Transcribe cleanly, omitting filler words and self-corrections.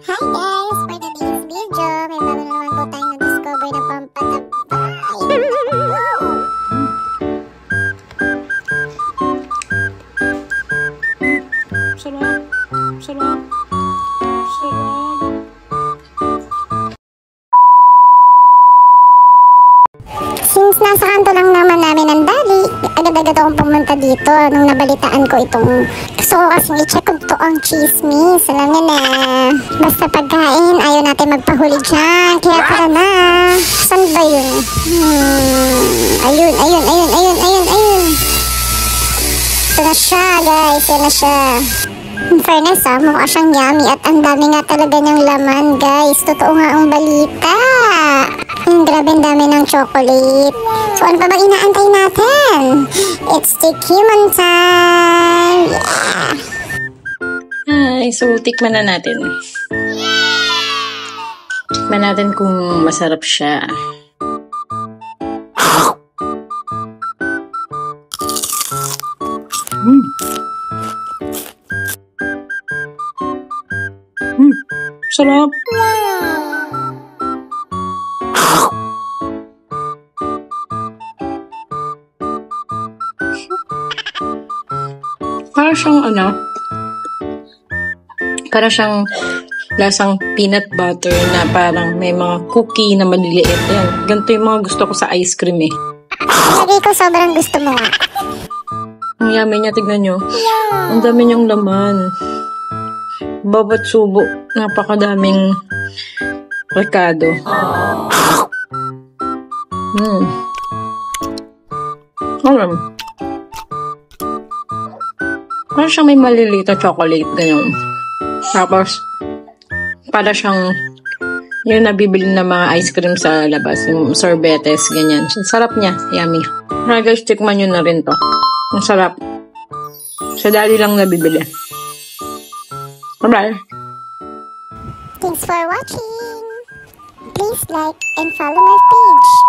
Hi guys! For today's video, may bago naman po tayong na-discover na pampatabay. Sarap! Sarap! Sarap! Since nasa kanto lang naman namin ang dali, agad-agad akong pumunta dito nung nabalitaan ko itong gusto ko kasing i-check kung to ang chismis. Alam niyo na, basta pagkain, ayaw natin magpahuli dyan. Kaya tara na. Saan ba yun? Ayun. Ito na siya guys, yan na siya. In fairness mukha siyang yummy at ang dami nga talaga niyang laman guys. Totoo nga ang balita. Grabe ang dami ng chocolate. So ano pa bang inaantay natin? It's Tikimon time! Yeah! Ay, so tikman na natin. Tikman natin kung masarap siya. Sarap! Para siyang lasang peanut butter na parang may mga cookie na maliliit. Yan. Ganito yung mga gusto ko sa ice cream eh. Lagi ko sobrang gusto mo nga. Ang yummy niya, tignan nyo. Ang dami niyang laman. Bawat subo, napakadaming rekado. Alam. Parang siyang may maliliit na chocolate, ganyan. Tapos, para siyang yung nabibili ng mga ice cream sa labas, yung sorbetes, ganyan. Sarap niya, yummy. Kaya guys, tikman nyo na rin to. Ang sarap. Sa dali lang nabibili. Bye-bye! Thanks for watching! Please like and follow my page.